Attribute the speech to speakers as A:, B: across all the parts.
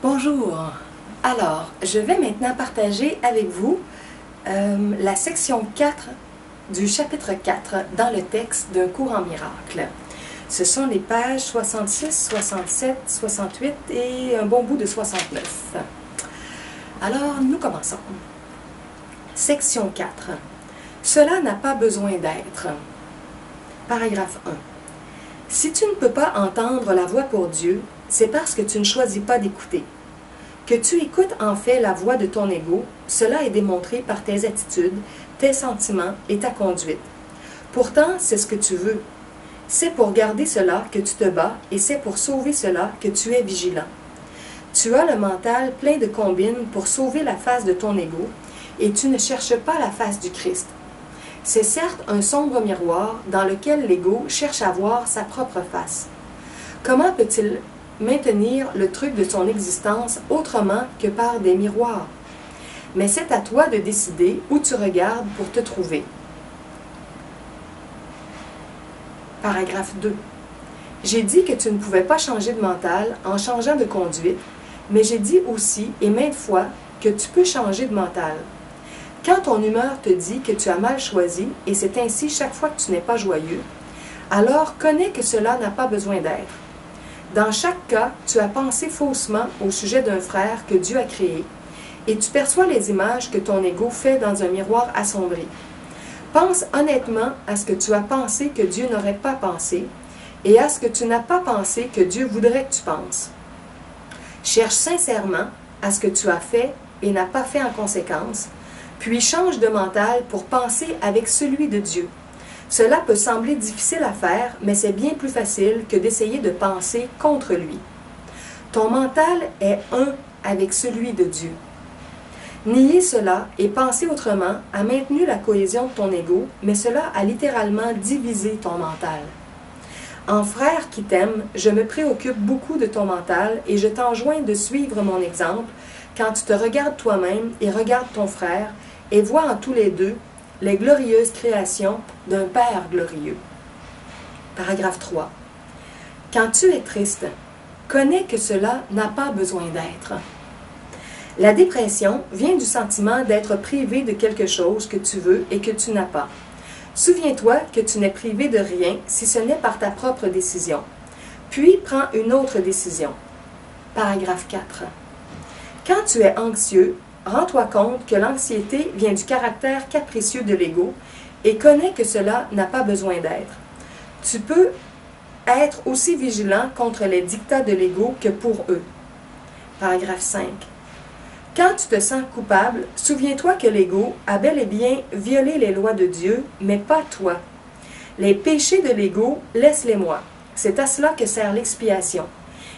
A: Bonjour. Alors, je vais maintenant partager avec vous la section 4 du chapitre 4 dans le texte d'un cours en miracle. Ce sont les pages 66, 67, 68 et un bon bout de 69. Alors, nous commençons. Section 4. Cela n'a pas besoin d'être. Paragraphe 1. Si tu ne peux pas entendre la voix pour Dieu, c'est parce que tu ne choisis pas d'écouter. Que tu écoutes en fait la voix de ton ego, cela est démontré par tes attitudes, tes sentiments et ta conduite. Pourtant, c'est ce que tu veux. C'est pour garder cela que tu te bats et c'est pour sauver cela que tu es vigilant. Tu as le mental plein de combines pour sauver la face de ton ego et tu ne cherches pas la face du Christ. C'est certes un sombre miroir dans lequel l'ego cherche à voir sa propre face. Comment peut-il maintenir le truc de son existence autrement que par des miroirs? Mais c'est à toi de décider où tu regardes pour te trouver. Paragraphe 2. J'ai dit que tu ne pouvais pas changer de mental en changeant de conduite, mais j'ai dit aussi et maintes fois que tu peux changer de mental. Quand ton humeur te dit que tu as mal choisi, et c'est ainsi chaque fois que tu n'es pas joyeux, alors connais que cela n'a pas besoin d'être. Dans chaque cas, tu as pensé faussement au sujet d'un frère que Dieu a créé, et tu perçois les images que ton ego fait dans un miroir assombri. Pense honnêtement à ce que tu as pensé que Dieu n'aurait pas pensé, et à ce que tu n'as pas pensé que Dieu voudrait que tu penses. Cherche sincèrement à ce que tu as fait et n'as pas fait en conséquence, puis change de mental pour penser avec celui de Dieu. Cela peut sembler difficile à faire, mais c'est bien plus facile que d'essayer de penser contre lui. Ton mental est un avec celui de Dieu. Nier cela et penser autrement a maintenu la cohésion de ton ego, mais cela a littéralement divisé ton mental. En frère qui t'aime, je me préoccupe beaucoup de ton mental et je t'enjoins de suivre mon exemple quand tu te regardes toi-même et regardes ton frère et vois en tous les deux les glorieuses créations d'un Père glorieux. Paragraphe 3. Quand tu es triste, connais que cela n'a pas besoin d'être. La dépression vient du sentiment d'être privé de quelque chose que tu veux et que tu n'as pas. Souviens-toi que tu n'es privé de rien si ce n'est par ta propre décision. Puis prends une autre décision. Paragraphe 4. Quand tu es anxieux, rends-toi compte que l'anxiété vient du caractère capricieux de l'ego et connais que cela n'a pas besoin d'être. Tu peux être aussi vigilant contre les dictats de l'ego que pour eux. Paragraphe 5. Quand tu te sens coupable, souviens-toi que l'ego a bel et bien violé les lois de Dieu, mais pas toi. Les péchés de l'ego, laisse-les-moi. C'est à cela que sert l'expiation.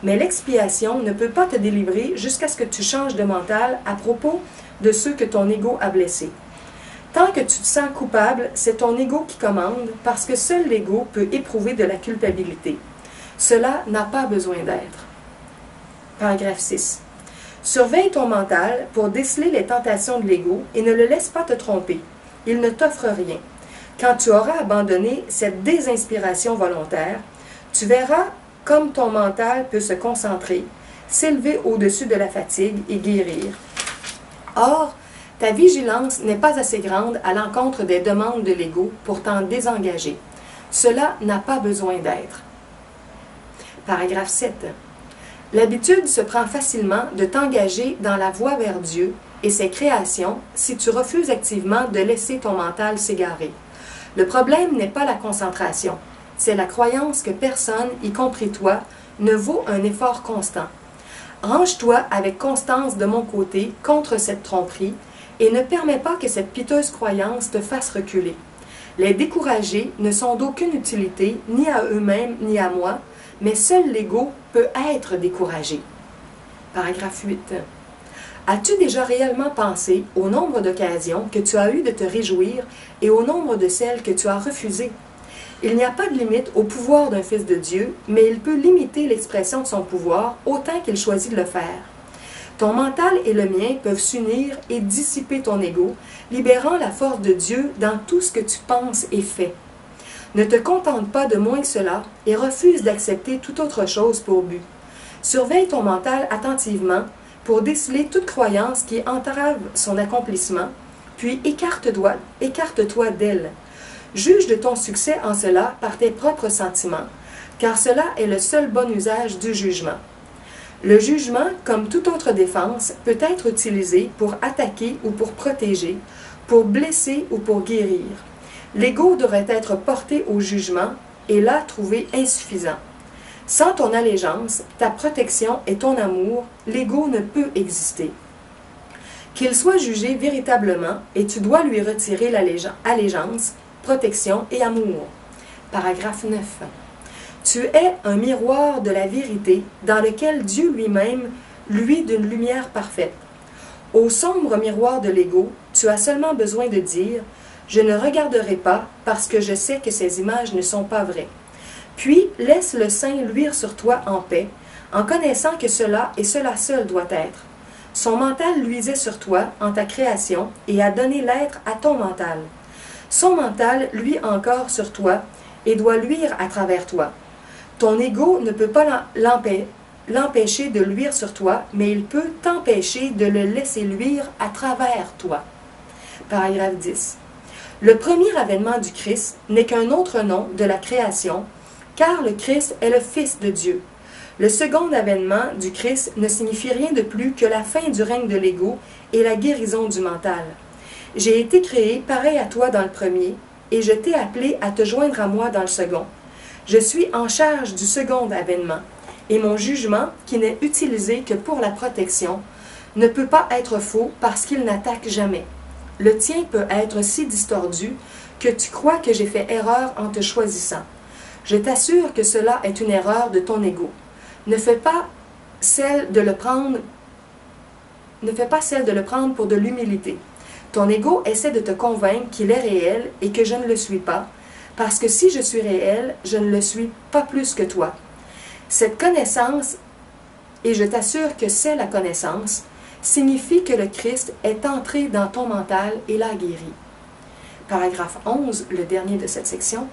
A: Mais l'expiation ne peut pas te délivrer jusqu'à ce que tu changes de mental à propos de ceux que ton ego a blessés. Tant que tu te sens coupable, c'est ton ego qui commande parce que seul l'ego peut éprouver de la culpabilité. Cela n'a pas besoin d'être. Paragraphe 6. Surveille ton mental pour déceler les tentations de l'ego et ne le laisse pas te tromper. Il ne t'offre rien. Quand tu auras abandonné cette désinspiration volontaire, tu verras comme ton mental peut se concentrer, s'élever au-dessus de la fatigue et guérir. Or, ta vigilance n'est pas assez grande à l'encontre des demandes de l'ego pour t'en désengager. Cela n'a pas besoin d'être. Paragraphe 7. L'habitude se prend facilement de t'engager dans la voie vers Dieu et ses créations si tu refuses activement de laisser ton mental s'égarer. Le problème n'est pas la concentration. C'est la croyance que personne, y compris toi, ne vaut un effort constant. Range-toi avec constance de mon côté contre cette tromperie et ne permets pas que cette piteuse croyance te fasse reculer. Les découragés ne sont d'aucune utilité, ni à eux-mêmes, ni à moi, mais seul l'ego peut être découragé. Paragraphe 8. As-tu déjà réellement pensé au nombre d'occasions que tu as eues de te réjouir et au nombre de celles que tu as refusées? Il n'y a pas de limite au pouvoir d'un fils de Dieu, mais il peut limiter l'expression de son pouvoir autant qu'il choisit de le faire. Ton mental et le mien peuvent s'unir et dissiper ton ego, libérant la force de Dieu dans tout ce que tu penses et fais. Ne te contente pas de moins que cela et refuse d'accepter toute autre chose pour but. Surveille ton mental attentivement pour déceler toute croyance qui entrave son accomplissement, puis écarte-toi d'elle. Juge de ton succès en cela par tes propres sentiments, car cela est le seul bon usage du jugement. Le jugement, comme toute autre défense, peut être utilisé pour attaquer ou pour protéger, pour blesser ou pour guérir. L'ego devrait être porté au jugement et là trouvé insuffisant. Sans ton allégeance, ta protection et ton amour, l'ego ne peut exister. Qu'il soit jugé véritablement et tu dois lui retirer l'allégeance, protection et amour. Paragraphe 9. Tu es un miroir de la vérité dans lequel Dieu lui-même luit d'une lumière parfaite. Au sombre miroir de l'ego, tu as seulement besoin de dire « Je ne regarderai pas parce que je sais que ces images ne sont pas vraies ». Puis laisse le sein luire sur toi en paix, en connaissant que cela et cela seul doit être. Son mental luisait sur toi en ta création et a donné l'être à ton mental. Son mental luit encore sur toi et doit luire à travers toi. Ton ego ne peut pas l'empêcher de luire sur toi, mais il peut t'empêcher de le laisser luire à travers toi. Paragraphe 10. Le premier avènement du Christ n'est qu'un autre nom de la création, car le Christ est le Fils de Dieu. Le second avènement du Christ ne signifie rien de plus que la fin du règne de l'ego et la guérison du mental. J'ai été créé pareil à toi dans le premier, et je t'ai appelé à te joindre à moi dans le second. Je suis en charge du second avènement, et mon jugement, qui n'est utilisé que pour la protection, ne peut pas être faux parce qu'il n'attaque jamais. Le tien peut être si distordu que tu crois que j'ai fait erreur en te choisissant. Je t'assure que cela est une erreur de ton ego. Ne fais pas celle de le prendre pour de l'humilité. Ton ego essaie de te convaincre qu'il est réel et que je ne le suis pas, parce que si je suis réel, je ne le suis pas plus que toi. Cette connaissance, et je t'assure que c'est la connaissance, signifie que le Christ est entré dans ton mental et l'a guéri. Paragraphe 11, le dernier de cette section.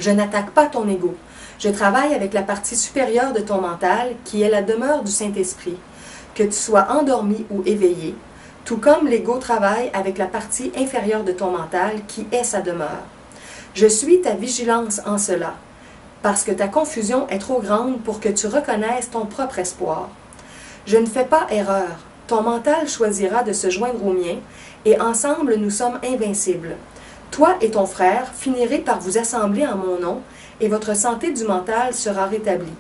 A: Je n'attaque pas ton ego. Je travaille avec la partie supérieure de ton mental, qui est la demeure du Saint-Esprit, que tu sois endormi ou éveillé, tout comme l'ego travaille avec la partie inférieure de ton mental, qui est sa demeure. Je suis ta vigilance en cela, parce que ta confusion est trop grande pour que tu reconnaisses ton propre espoir. Je ne fais pas erreur. Ton mental choisira de se joindre au mien, et ensemble nous sommes invincibles. Toi et ton frère finirez par vous assembler en mon nom, et votre santé du mental sera rétablie.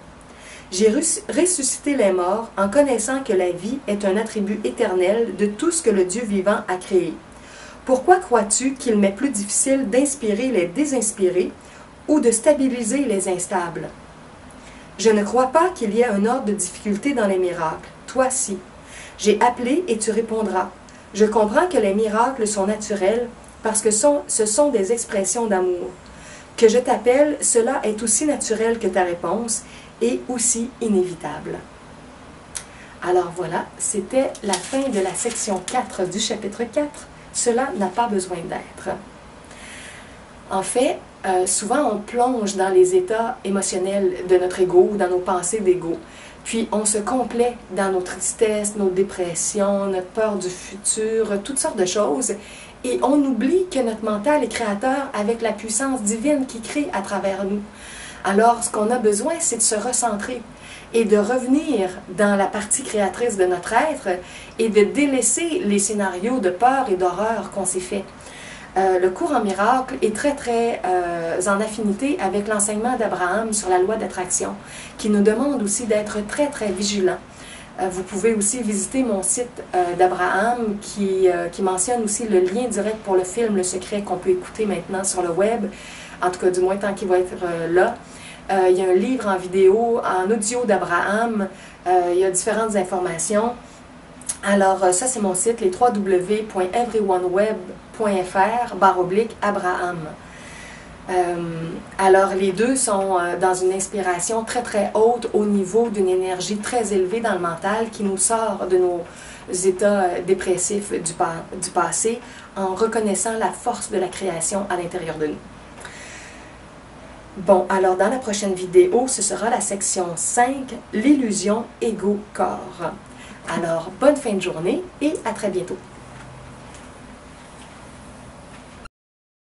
A: J'ai ressuscité les morts en connaissant que la vie est un attribut éternel de tout ce que le Dieu vivant a créé. Pourquoi crois-tu qu'il m'est plus difficile d'inspirer les désinspirés ou de stabiliser les instables? Je ne crois pas qu'il y ait un ordre de difficulté dans les miracles. Toi si. J'ai appelé et tu répondras. Je comprends que les miracles sont naturels parce que ce sont des expressions d'amour. Que je t'appelle, cela est aussi naturel que ta réponse et aussi inévitable. Alors voilà, c'était la fin de la section 4 du chapitre 4. Cela n'a pas besoin d'être. En fait, souvent on plonge dans les états émotionnels de notre ego ou dans nos pensées d'ego. Puis on se complaît dans nos tristesses, nos dépressions, notre peur du futur, toutes sortes de choses. Et on oublie que notre mental est créateur avec la puissance divine qui crée à travers nous. Alors, ce qu'on a besoin, c'est de se recentrer et de revenir dans la partie créatrice de notre être et de délaisser les scénarios de peur et d'horreur qu'on s'est fait. Le cours en miracle est très en affinité avec l'enseignement d'Abraham sur la loi d'attraction, qui nous demande aussi d'être très vigilants. Vous pouvez aussi visiter mon site d'Abraham qui mentionne aussi le lien direct pour le film Le Secret qu'on peut écouter maintenant sur le web, en tout cas du moins tant qu'il va être là. Il y a un livre en vidéo, en audio d'Abraham, il y a différentes informations. Alors ça c'est mon site, les www.everyoneweb.fr/Abraham. Alors les deux sont dans une inspiration très haute au niveau d'une énergie très élevée dans le mental qui nous sort de nos états dépressifs du passé en reconnaissant la force de la création à l'intérieur de nous. Bon, alors dans la prochaine vidéo, ce sera la section 5, l'illusion ego-corps. Alors, bonne fin de journée et à très bientôt.